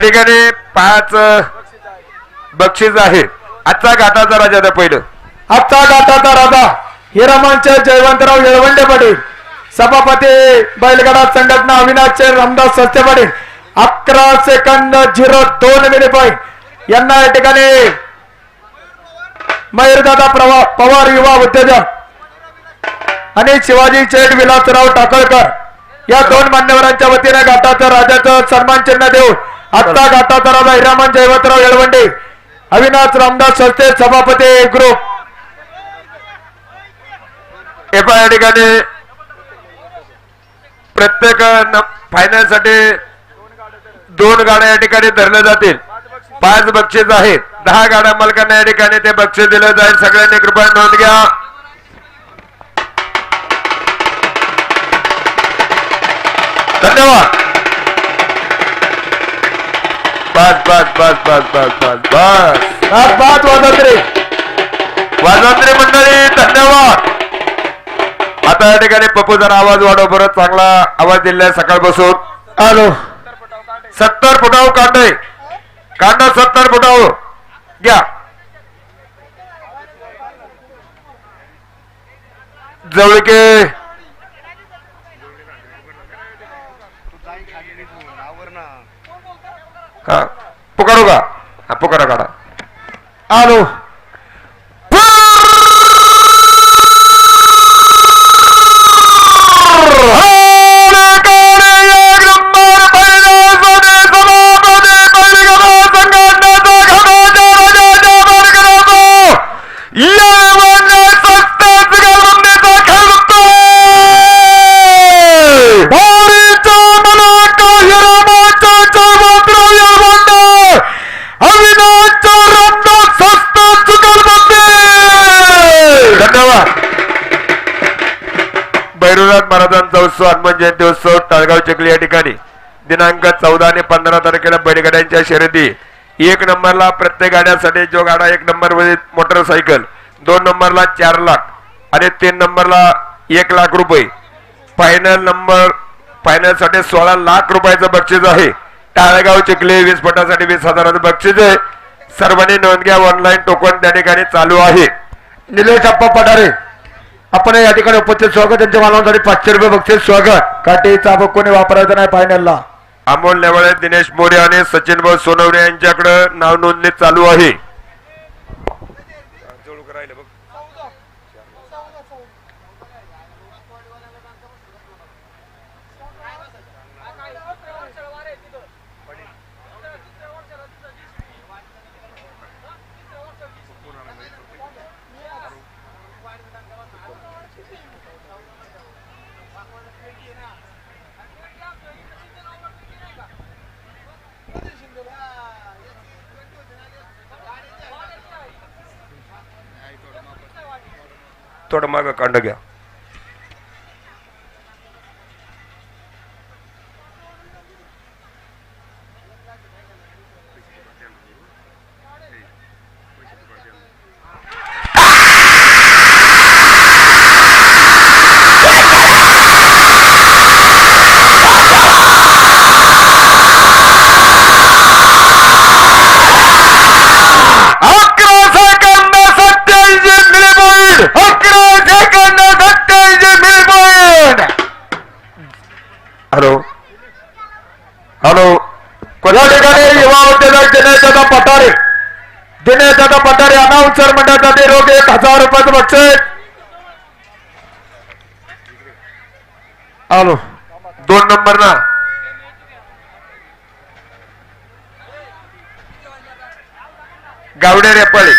ठिकाणी 5 बक्षीस आहे. आजचा घाटाचा राजा पहिलं. आजचा घाटाचा राजा हिरामंच जयवंतराव येळवंडे पाटील, सभापती बैलगाडा संघटना अविनाश रामदास सस्ते पाटील. 11 सेकंद 02 मिनिट यांना या ठिकाणी मयूरदादा पवार युवा उद्योजक आणि शिवाजी चेट विलासराव टाकळकर या दोन मान्यवरांच्या वतीने घाटाच्या राजाचं सन्मान चिन्ह देऊन आजचा घाटाचा राजा हिरामन जयवंतराव येळवंडे, अविनाश रामदास सस्ते, सभापती ग्रुप. या ठिकाणी प्रत्येक फायनल साठी 2 गाड्या या ठिकाणी धरल्या जातील. 5 बक्षीस आहेत. 10 गाड्या मालकांना या ठिकाणी ते बक्षीस दिलं जाईल. सगळ्यांनी कृपया नोंद घ्या. धन्यवाद. बस बस बस बस बस बस बस बाद वाजंत्री मंडळी धन्यवाद. आता या ठिकाणी पप्पू जरा आवाज वाढव बरं. चांगला आवाज दिलाय सकाळपासून. आलो 70 फुटाव कांडे कांड 70 फुटाव घ्या. जवळके हा पुकारू का? हा पुकारा काढा. आलो महाराजांचा उत्सव, हनुमान जयंती उत्सव टाळगाव चिखली या ठिकाणी दिनांक 14 आणि 15 तारखेला बैलगाड्यांच्या शर्यती. 1 नंबरला प्रत्येक गाड्यासाठी जो गाडा 1 नंबर वरील मोटरसायकल, 2 नंबरला 4 लाख आणि 3 नंबरला 1 लाख रुपये. फायनल साठी 16 लाख रुपयाचं बक्षीस आहे. टाळगाव चिखली 20 फुटासाठी 20,000चं बक्षीस आहे. सर्वांनी नोंद घ्या. ऑनलाईन टोकन त्या ठिकाणी चालू आहे. निलेश अप्पा पठारे आपण या ठिकाणी उपस्थित. स्वागत. त्यांच्या मानवासाठी 500 रुपये बक्षीस. स्वागत. काठी चाबक कोणी वापरायचं नाही फायनलला. अमोल नेवाळे, दिनेश मोरे आणि सचिन भाऊ सोनवणे यांच्याकडे नाव नोंदणी चालू आहे. थोडं मागं कांड घ्या. हॅलो हॅलो या ठिकाणी युवा उद्योजक दिनेशदादा पठारे अनाउन्सर मंडळासाठी रोख 1000 रुपयाचं बक्षीस. आलो 2 नंबर ना गावडे रेपाळे.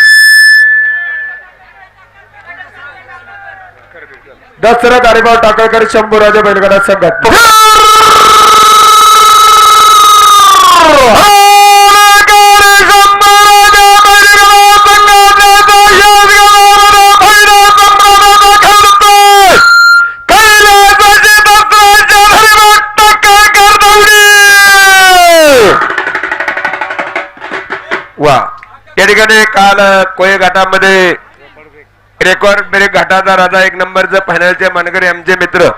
दशरथ हरिभाऊ टाकळकर, शंभूराजे बैलगाडा संघटना. वा या ठिकाणी काल कोळे घाटामध्ये रेकॉर्ड ब्रेक घाटाचा राजा 1 नंबरचं फायनलचे मानकरी आमचे मित्र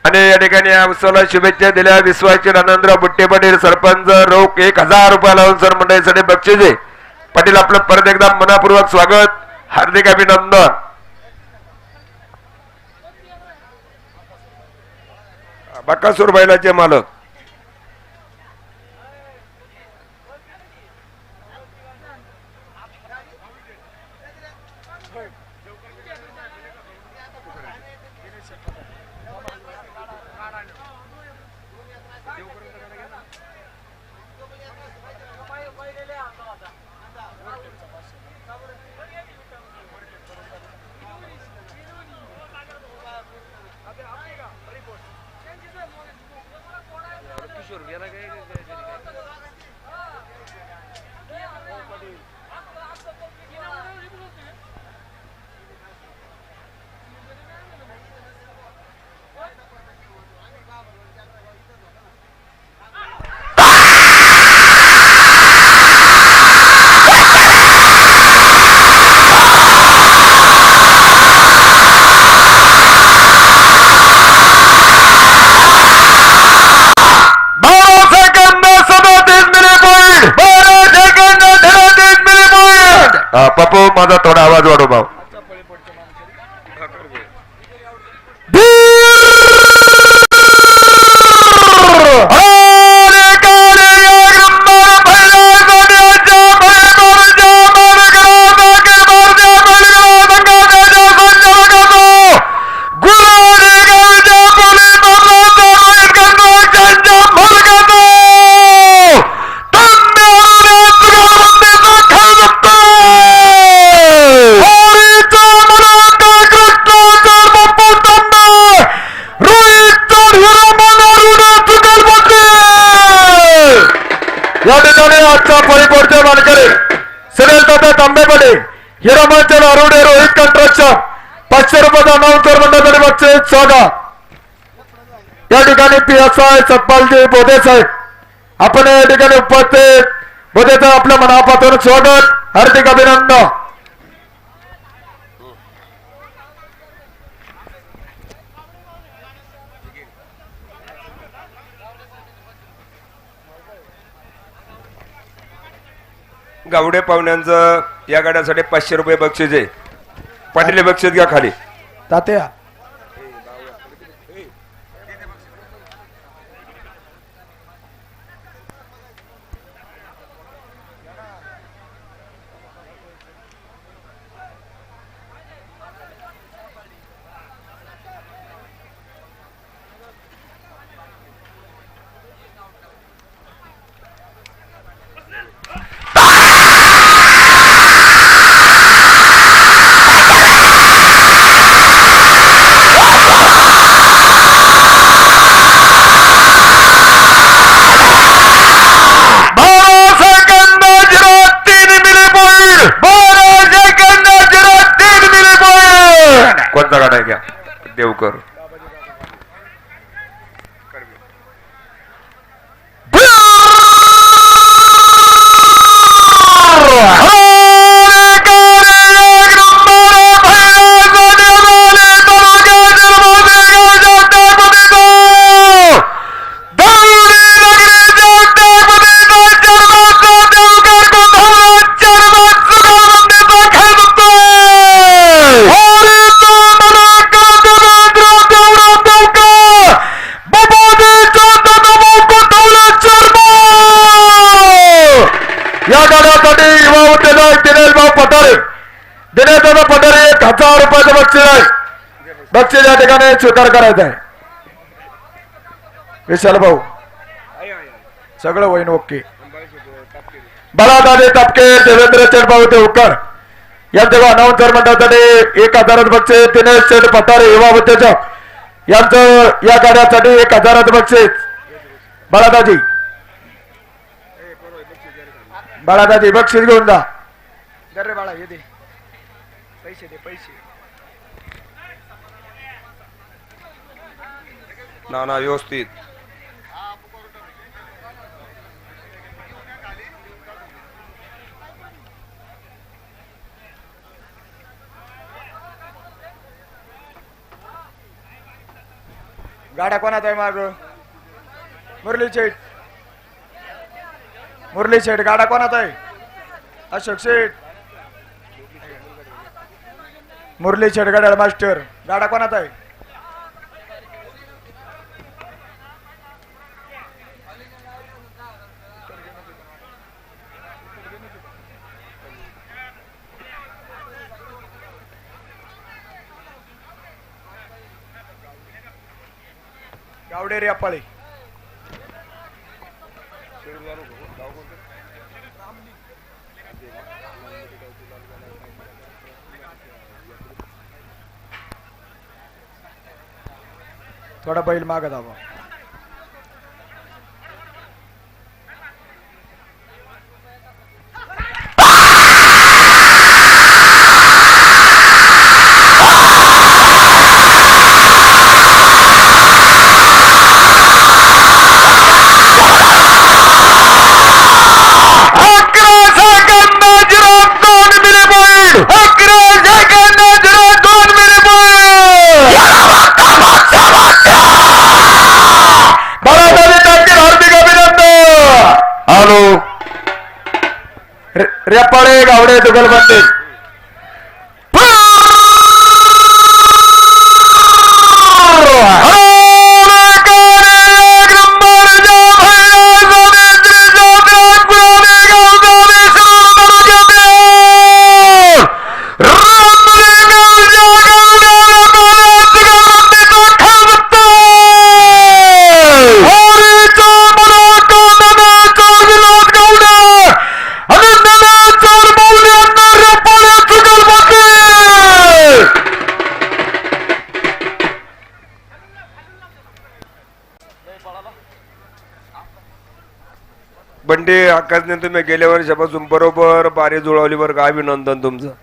आणि या ठिकाणी या उत्सवाला शुभेच्छा दिल्या विश्वाचे आनंदराव बुट्टे पाटील सरपंच रोख 1000 रुपये लावून सर मंडळीसाठी बक्षिसे. पाटील आपलं परत एकदा मनापूर्वक स्वागत, हार्दिक अभिनंदन. बकासूर बैलाचे मालक पप्पू माझा थोडा आवाज वाढव भाऊ. आजचा परिपोडचे मानकरी सुनील दादा तांबे पाटील, हिरामांचल आरोडे रोहित कंस्ट्रक्शन 500 रुपयाचा अनाउन्सर मंडळासाठी बक्षीस स्वागत. या ठिकाणी PSI सतपालजी बोधे साहेब आपण या ठिकाणी उपस्थित, बोधेचं आपल्या मनापासून स्वागत, हार्दिक अभिनंदन. गावडे पाहुण्यांचं या गाड्यासाठी 500 रुपये बक्षीस आहे. पाटील बक्षीस घ्या खाली. तात्या कोणता गाडा आहे घ्या देवकर. या गाड्यासाठी युवा उद्योजक दिनेश भाऊ पठारे, दिनेश दादा पठारे 1000 रुपयाचं बक्षीस आहे. बक्षीस या ठिकाणी स्वीकार करायचं आहे. विशाल भाऊ सगळं होईन ओके. बाळादादे तापके, देवेंद्र शेठ भाऊ देवकर यांच्या अनाउन्सर मंडळासाठी 1000 बक्षीस. दिनेश शेठ पठारे युवा उद्योजक यांचं या गाड्यासाठी 1000 बक्षीस. बाळादाजी बाळादाजी बक्षीस घेऊन जा. रे बाळा हे दे पैसे दे पैसे. ना व्यवस्थित. गाडा कोणात आहे माग मुरली शेठ गाडा कोणात आहे अशोक शेठ मुरली शेठ गाड्या मास्टर गाडा कोणात आहे गावडेरी अप्पाळे थोडा बैल माग धावा रेपाळे गावडे दुगलबंदी बंडे आकाशने तुम्ही गेल्या वर्षापासून बरोबर बारी जुळवली बरं का अभिनंदन तुमचं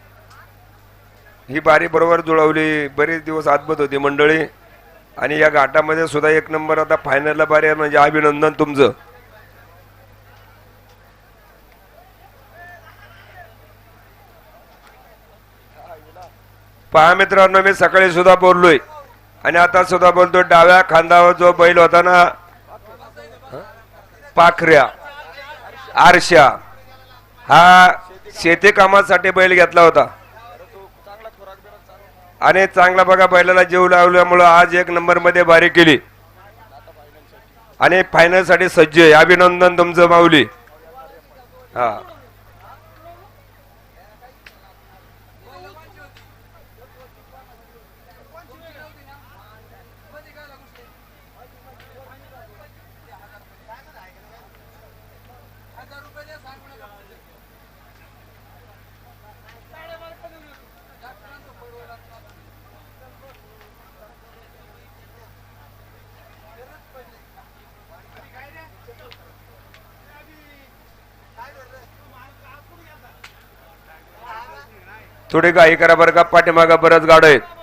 ही बारी बरोबर जुळवली बरेच दिवस आतबत होती मंडळी आणि या घाटामध्ये सुद्धा एक नंबर आता फायनलला बारी आहे म्हणजे अभिनंदन तुमचं पहा मित्रांनो मी सकाळी सुद्धा बोललोय आणि आता सुद्धा बोलतो डाव्या खांद्यावर जो बैल होता ना पाखऱ्या आरशा हा शेती कामासाठी बैल घेतला होता आणि चांगला बघा बैलाला जीव लावल्यामुळं आज एक नंबर मध्ये बारी केली आणि फायनल साठी सज्ज आहे अभिनंदन तुमचं माऊली हा थोडी घाई करा बरं का पाठीमागा बरंच गाड आहेत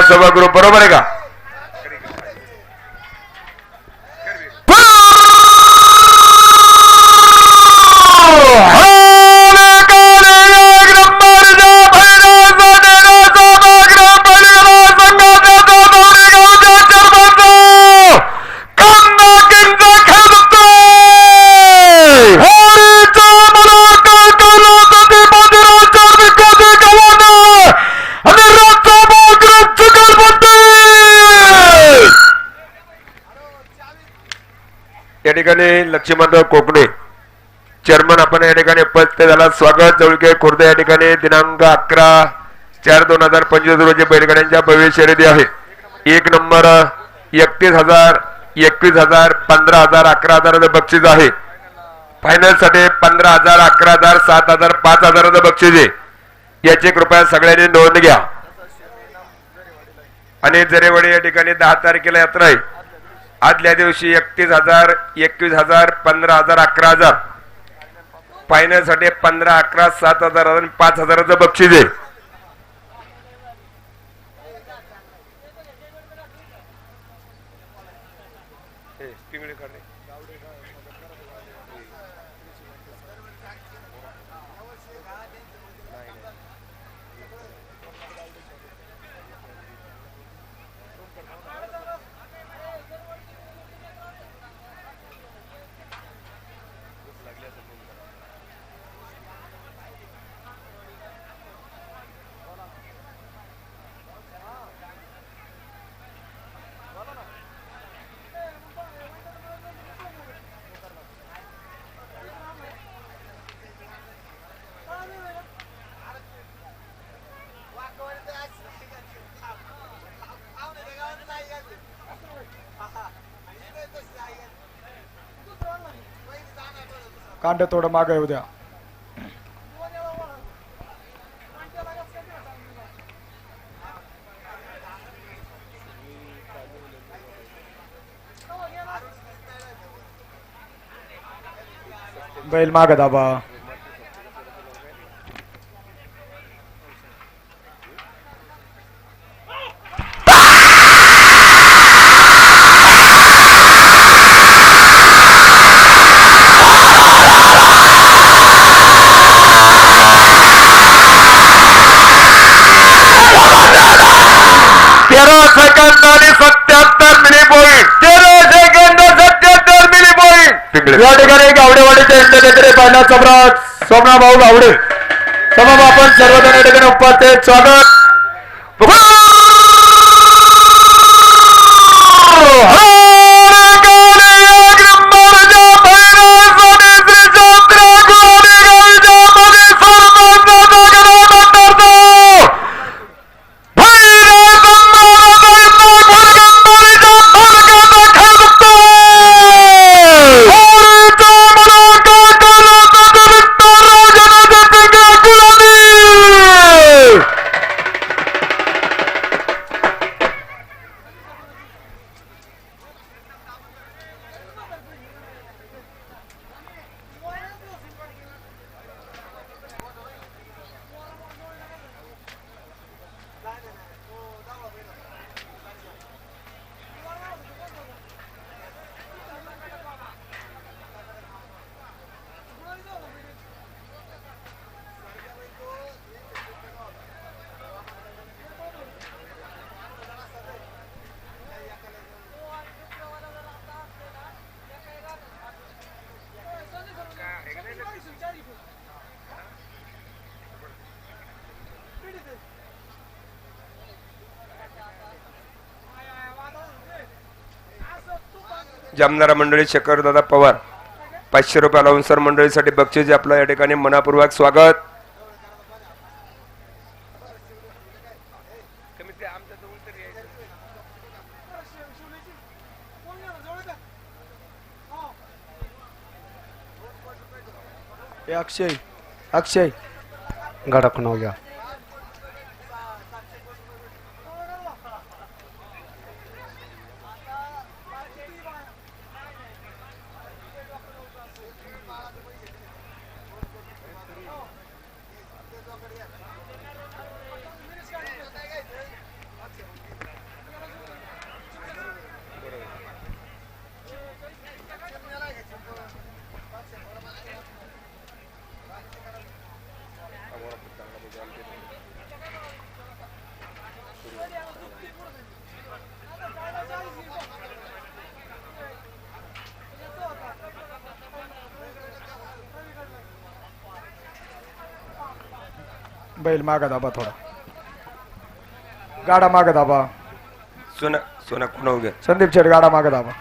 सभागृह बरोबर आहे का या ठिकाणी लक्ष्मणराव कोकणे चेअरमन आपण या ठिकाणी उपस्थित झाला. स्वागत. जवळके खुर्द या ठिकाणी दिनांक 11/4/2025 रोजी बैलगाड्यांच्या भव्य शर्यती आहे. 1 नंबर 31,000, 21,000, 15,000, 11,000 बक्षीस आहे. फायनल साठी 15,000, 11,000, 7,000, 5,000 बक्षीस आहे. याची कृपया सगळ्यांनी नोंद घ्या. आणि जरेवाडी या ठिकाणी 10 तारखेला यात्रा आहे. आदल्या दिवशी 31,000, 21,000, 15,000, 11,000. फायनल साठी 15, 11, 7,000 आणि 5,000 बक्षीस आहे. कांड थोडं मागे येऊ द्या. बैल माग दाबा. या ठिकाणी गावडेवाडीचे इंटरनेटरे पाहिला सम्राट सोमनाथ भाऊ गावडे समोर आपण सर्वजण या ठिकाणी उपस्थित. स्वागत. जामनारा मंडळी शेखरदादा पवार 500 रुपये अलाउन्सर मंडळीसाठी बक्षीस. आपलं या ठिकाणी मनापूर्वक स्वागत. अक्षय अक्षय गडक नाव घ्या. बैल माग दाबा. थोडा गाडा माग दाबा. सोना सोना कोण उगे संदीप शेठ गाडा माग दाबा.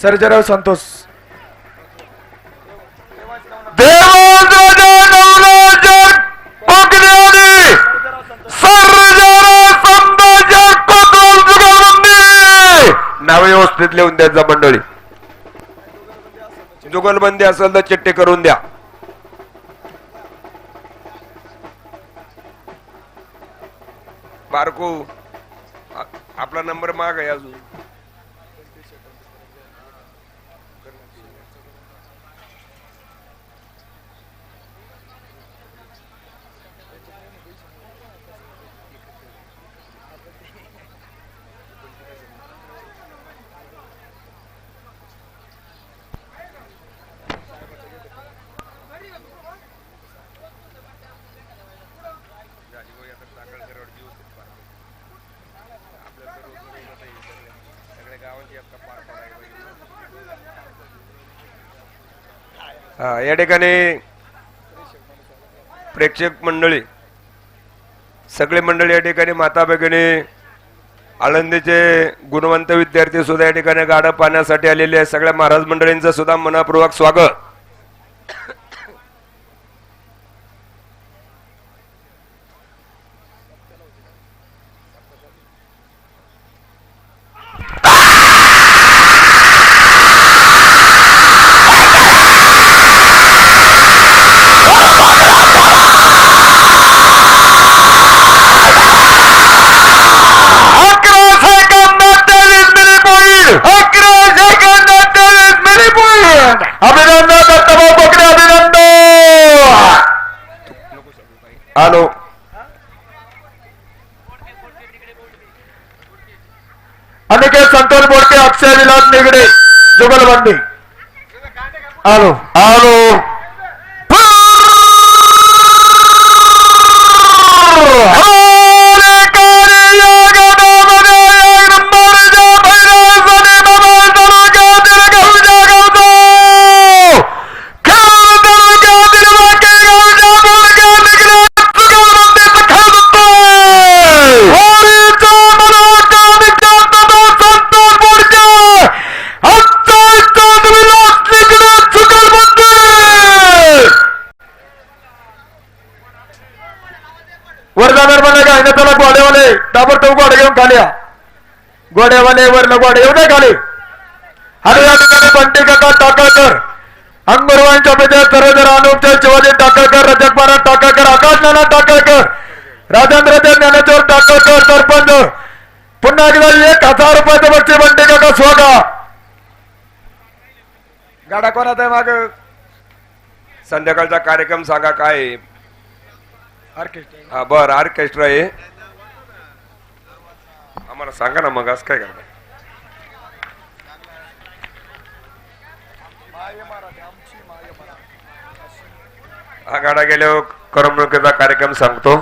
सर्जेराव संतोष देवांद्राच्या नवलाच्या कोकण्याने सर्जेराव संतोषच्या कोकण जुगलबंदी नाव व्यवस्थित लिहून द्यायचा मंडळी. जुगलबंदी असेल तर चिठ्ठी करून द्या. बारको आपला नंबर माग आहे अजून. या ठिकाणी प्रेक्षक मंडळी सगळे मंडळी या ठिकाणी माता भगिनी आळंदीचे गुणवंत विद्यार्थी सुद्धा या ठिकाणी गाडं पाहण्यासाठी आलेले आहे. सगळ्या महाराज मंडळींचं सुद्धा मनपूर्वक स्वागत. अभिनंदन दत्तभाऊ कोकणे अभिनंदन. हॅलो अनिकेत संतोष बोडके अक्षय विलास निगडे जुगलबंदी. आलो हॅलो गोड्यावाले ताबडतोब गोडे घेऊन खाली या. गोड्यावाले वरनं गोडे येऊ नये खाली. आणि या ठिकाणी बंटी काका टाकळकर अंगुरवांच्या विजय सर्वजर अनुपचे शिवाजी टाकळकर रजत महाराज टाकळकर आकाश नाना टाकळकर राजेंद्र देव ज्ञानेश्वर टाकळकर सरपंच. पुन्हा एकदा 1000 रुपयाचं बक्षीस बंटी काका स्वागत. गाडा कोणाचा आहे माग? संध्याकाळचा कार्यक्रम सांगा काय आहे? ऑर्केस्ट्रा. हा बर ऑर्केस्ट्रा आहे. आम्हाला सांगा ना मग आज काय करणार. हा गाडा गेल्यावर करमणुकीचा कार्यक्रम सांगतो.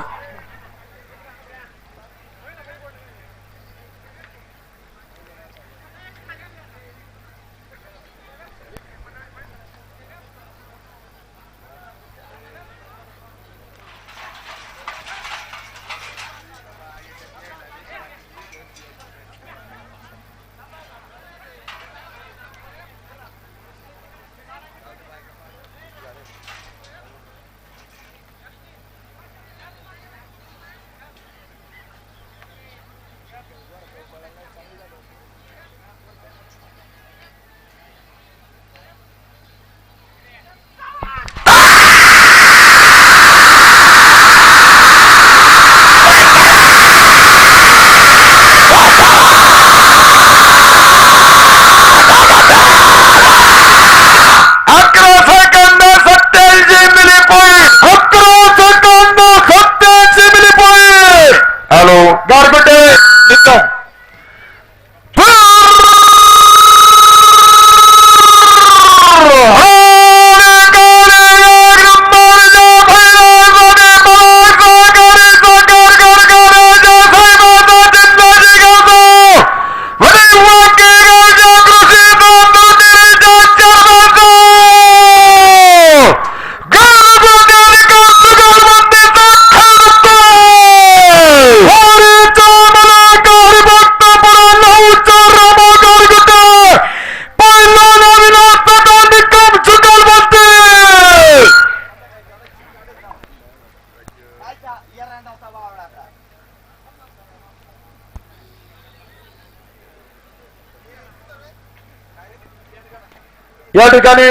या ठिकाणी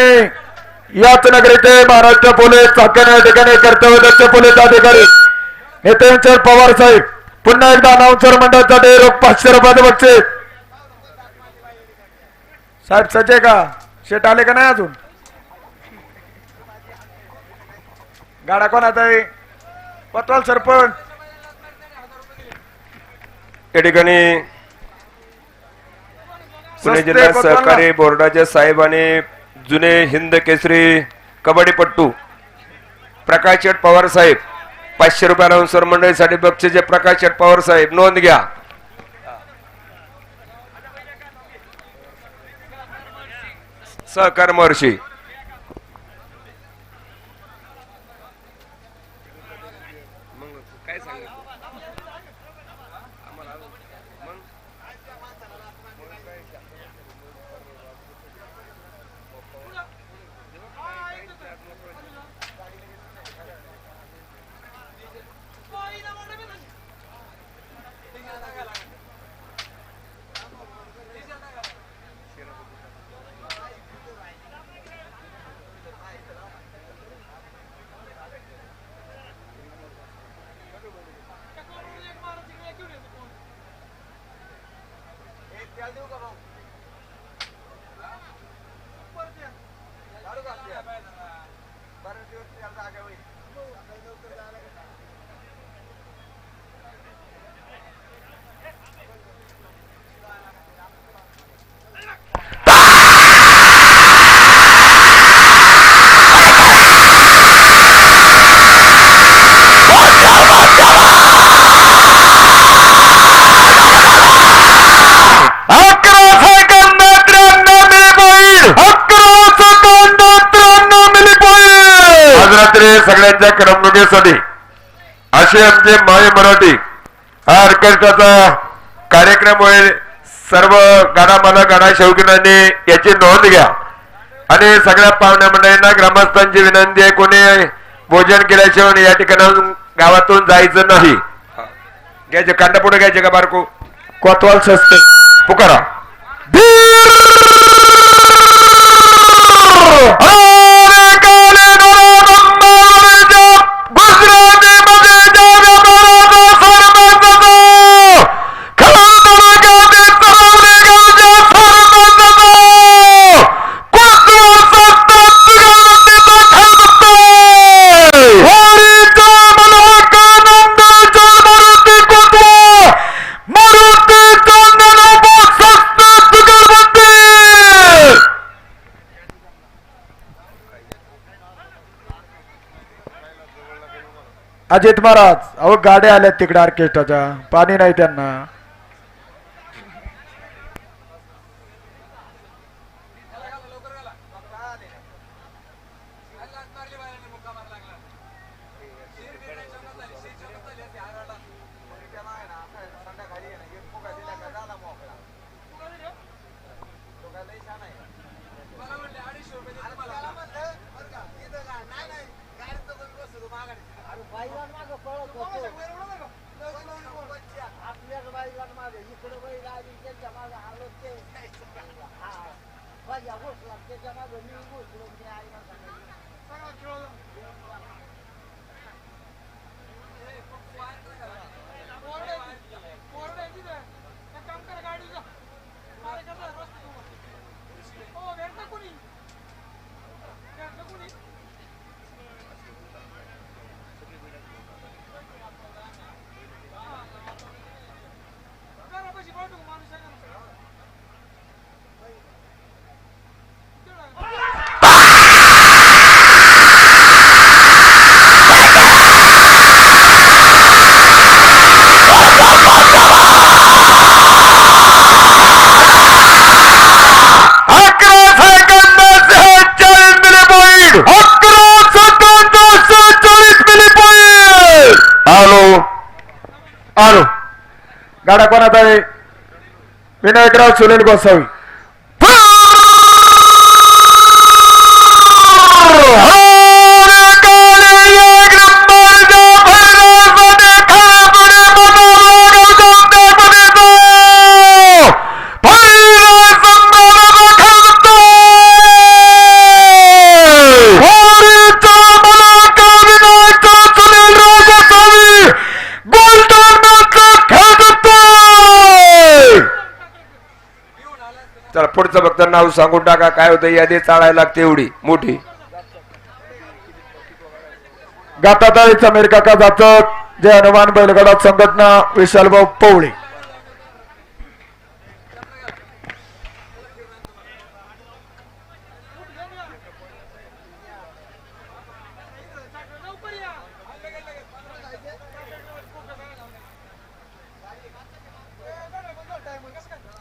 याच नगरीचे महाराष्ट्र पोलीस शाखेने या ठिकाणी कर्तव्यदक्ष पोलीस अधिकारी नितेंद्र पवार साहेब पुन्हा एकदा अनाउन्सर मंडळासाठी रोख 500 रुपयाचे बक्षीस. साहेब सज्जे का शेट आले का नाही अजून? गाडा कोणाचा आहे? पतवाल सरपंच. या ठिकाणी पुणे जिल्हा सहकारी बोर्डाचे साहेब आणि जुने हिंद केसरी कबड्डीपट्टू प्रकाश शेठ पवार साहेब 500 रुपये अनाउन्सर मंडळीसाठी बक्षीचे. प्रकाश शेठ पवार साहेब नोंद घ्या. सहकार महर्षी सगळ्यांच्या करमणुकीसाठी असे आमचे माय मराठी हा ऑर्केस्ट्राचा कार्यक्रम होईल. सर्व गाडा मालक गाडा शौकीनांनी याची नोंद घ्या आणि सगळ्या पाहुण्या मंडळींना ग्रामस्थांची विनंती आहे कोणी भोजन केल्याशिवाय या ठिकाणाहून गावातून जायचं नाही. घ्यायचे कांदा पुढे घ्यायचे का बारको? कोतवाल सस्ते पुकारा. अजित महाराज अहो गाड्या आल्यात तिकडे ऑर्केस्ट्राच्या पाणी नाही त्यांना. आलो गाडा कोणाचा आहे? विनायकराव सुनील गोसावी. चला पुढचं फक्त नाव सांगून टाका काय होतं यादी चाळायला लागते एवढी मोठी. गाताताळी समीर काका जाचक, जय हनुमान बैलगाडा संघटना, विशालभाऊ पवळे.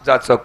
जाचक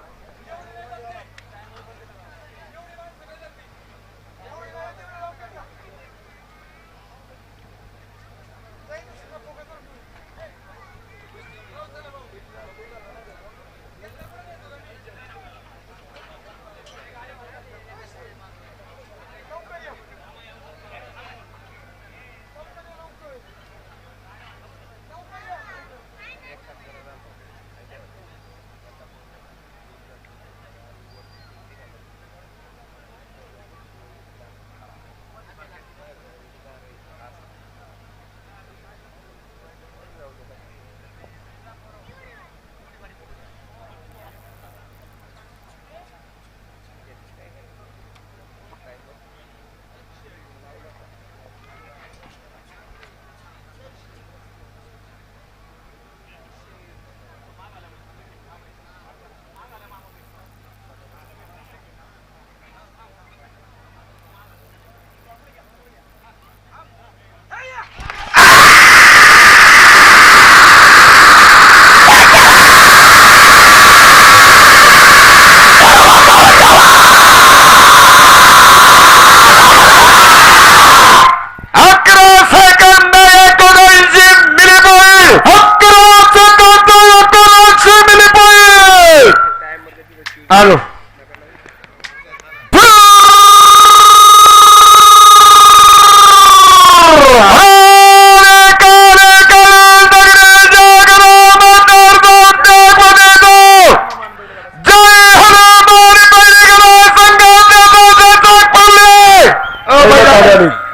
आलो.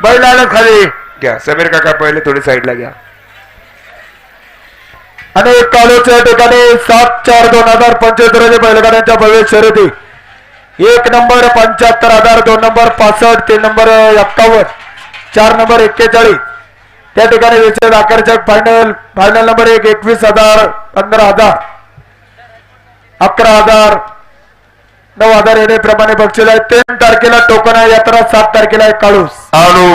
बैलाला खाली घ्या समीर काका पहिले थोडी साईडला घ्या. आणि कालोच्या ठिकाणी 7/4/2075 रोजी बैलगाड्यांच्या भव्य शर्यती 1 नंबर 75,000, 2 नंबर 65, 3 नंबर 51, 4 नंबर 41. त्या ठिकाणी विशेष आकर्षक फायनल नंबर 1 21,000, 15,000, 11,000, 9,000 येण्याप्रमाणे बक्षीस आहे. 3 तारखेला टोकन आहे यात्रा, 7 तारखेला आहे काळूस. आलो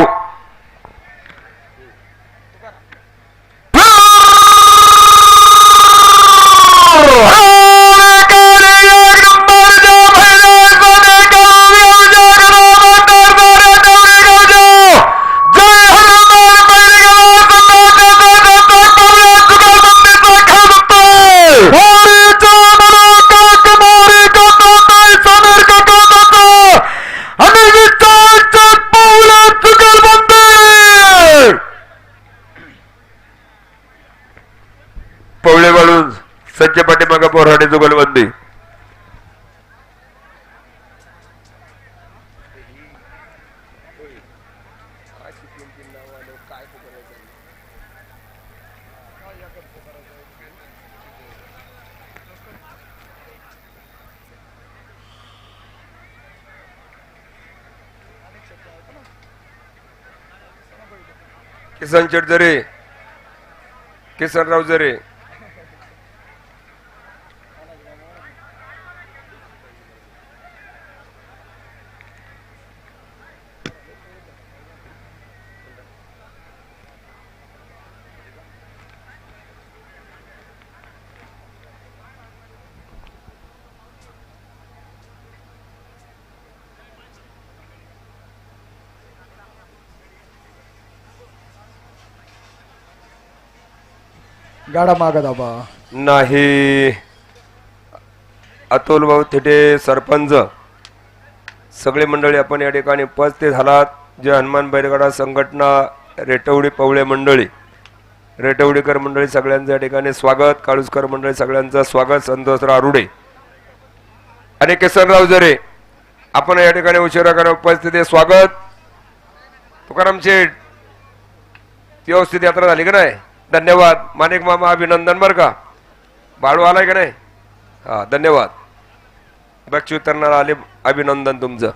पवळे वाळून सज्ज पाठीमागा पोराडे जुगलबंदी. किसन चटजरे, किसनराव जरे, गाडा माग दाबा नाही. अतुल भाऊ थिटे सरपंच, सगळे मंडळी आपण या ठिकाणी उपस्थित झालात. जे हनुमान बैलगाडा संघटना, रेटवडी पवळे मंडळी, रेटवडीकर मंडळी सगळ्यांचं या ठिकाणी स्वागत. काळुसकर मंडळी सगळ्यांचं स्वागत. संतोषराव आरुडे आणि किसनराव जरे आपण या ठिकाणी उशिरा करा उपस्थित आहे. स्वागत. तुकाराम शेठ, व्यवस्थित यात्रा झाली का नाही? धन्यवाद. माणिक मामा अभिनंदन बर का. बाळू आलाय का नाही? हा धन्यवाद. बक्षी उतरणार आले अभिनंदन तुमचं.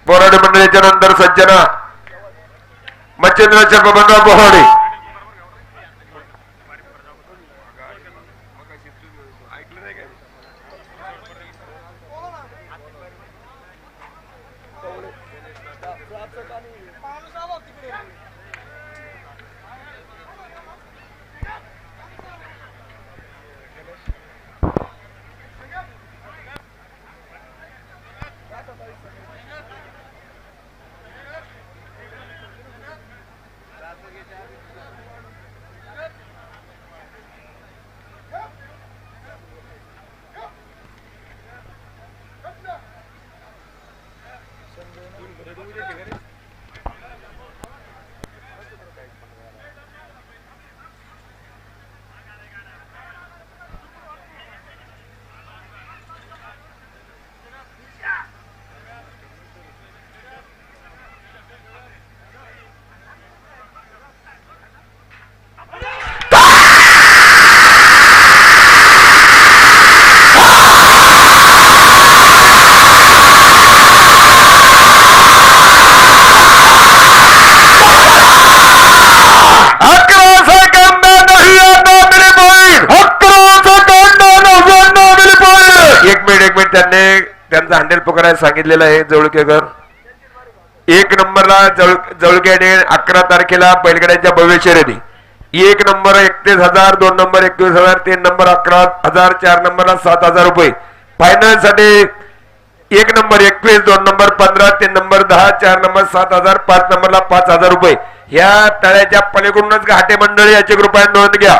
बोराडे मंडळीच्या नंतर सज्जना मच्छिंद्राच्या बबनराव बोराडे. त्यांनी त्यांचा हँडल पकडायला सांगितलेलं आहे जवळकेकर. 1 नंबरला जवळके 11 तारखेला बैलगाड्यांच्या भव्य शर्यती. 1 नंबर 31,000, 2 नंबर 21,000, 3 नंबर 11,000, 4 नंबरला 7,000 रुपये. फायनल साठी 1 नंबर 21, 2 नंबर 15, 3 नंबर 10, 4 नंबर 7,000, 5 नंबरला 5,000 रुपये. ह्या तळ्याच्या पलीकडूनच घाटे मंडळी याची कृपया नोंद घ्या.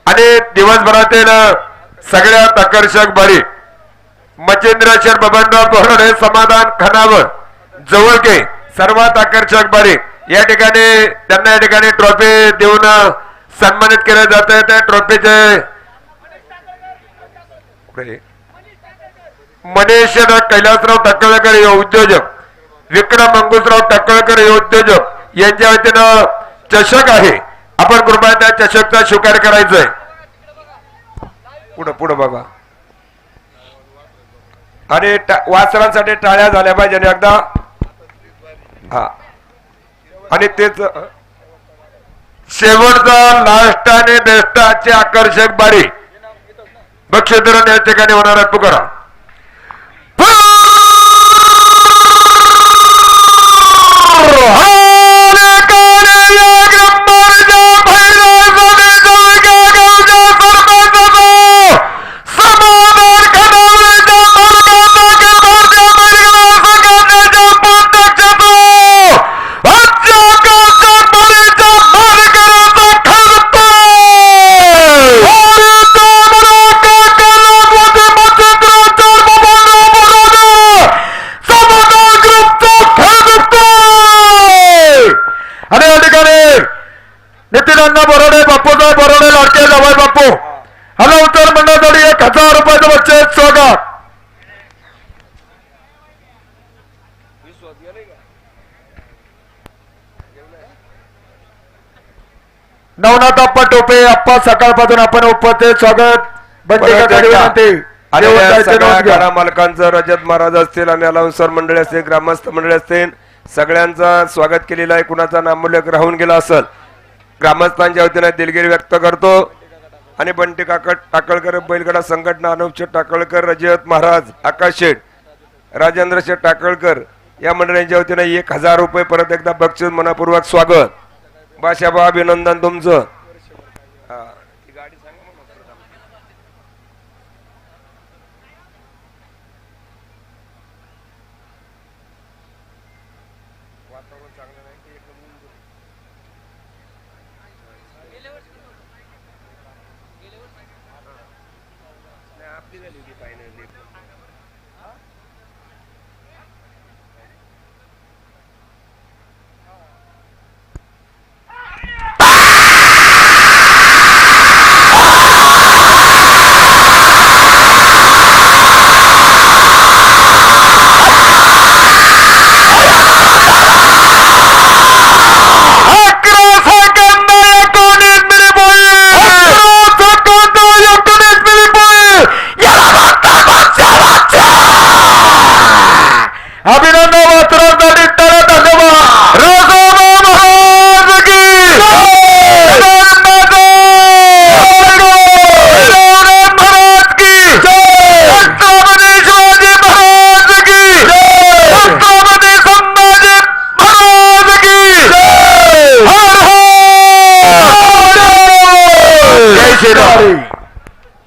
आणि दिवसभरातील सगळ्यात आकर्षक बारी मच्छिंद्र शेर बबनराव बोराडे समाधान खानावर जवळके सर्वात आकर्षक बारी. या ठिकाणी त्यांना या ठिकाणी ट्रॉफी देऊन सन्मानित केलं जात आहे. त्या ट्रॉफीचे मनीष कैलासराव टक्कळकर हे उद्योजक, विक्रम अंकुशराव टक्कळकर हे उद्योजक यांच्या वतीनं चषक आहे. आपण कृपया त्या चषकचा स्वीकार करायचा आहे. पुढं पुढं बघा. आणि वासरांसाठी टाळ्या झाल्या पाहिजे एकदा. हा आणि तेच शेवटचा लास्ट आणि बेस्टाची आकर्षक बारी बक्षीस या ठिकाणी होणार आहे. पुकारा बोराडे, बापूसाहेब बोराडे, लाडके जवाई बापू हॅलो उत्तर मंडळासाठी 1,000 रुपयाचं बक्षीस स्वागत. नवनाथ आप्पा टोपे आप्पा सकाळपासून आपण उपस्थित स्वागत बंदी परत काकांची एकदा विनंती. आणि जेवण या जायचं सगळ्या नोंद घ्या. गाडा मालकांचं रजत महाराज असतील आणि अलाउन्सर मंडळी असतील ग्रामस्थ मंडळी असतील सगळ्यांचं स्वागत केलेलं आहे. कुणाचा नामूल्यक राहून गेला असेल ग्रामस्थांच्या वतीने दिलगिरी व्यक्त करतो. आणि बंटी टाकळकर बैलगाडा संघटना अनुप शेठ टाकळकर रजत महाराज आकाश शेठ राजेंद्र शेठ टाकळकर या मंडळींच्या वतीने 1000 रुपये परत एकदा बक्षीस मनपूर्वक स्वागत. बाशाबा अभिनंदन तुमचं. अभिनंदन वासरांसाठी टाळ्या टाकावा. राजाराम महाराज की महाराज की छत्रपती शिवाजी महाराज की छत्रपती संभाजी महाराज की जय श्रीराम.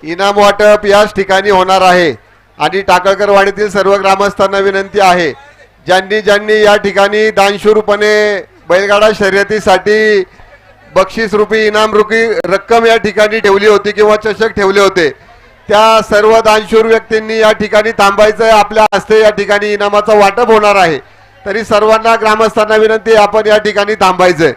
इनाम वाटप याच ठिकाणी होणार आहे आणि टाकळकरवाडीतील सर्व ग्रामस्थांना विनंती आहे ज्यांनी ज्यांनी या ठिकाणी दानशूरपणे बैलगाडा शर्यतीसाठी बक्षीस रूपी इनाम रूपी रक्कम या ठिकाणी ठेवली होती किंवा चषक ठेवले होते त्या सर्व दानशूर व्यक्तींनी या ठिकाणी थांबायचं आहे. आपल्या हस्ते या ठिकाणी इनामाचं वाटप होणार आहे तरी सर्वांना ग्रामस्थांना विनंती आपण या ठिकाणी थांबायचंय.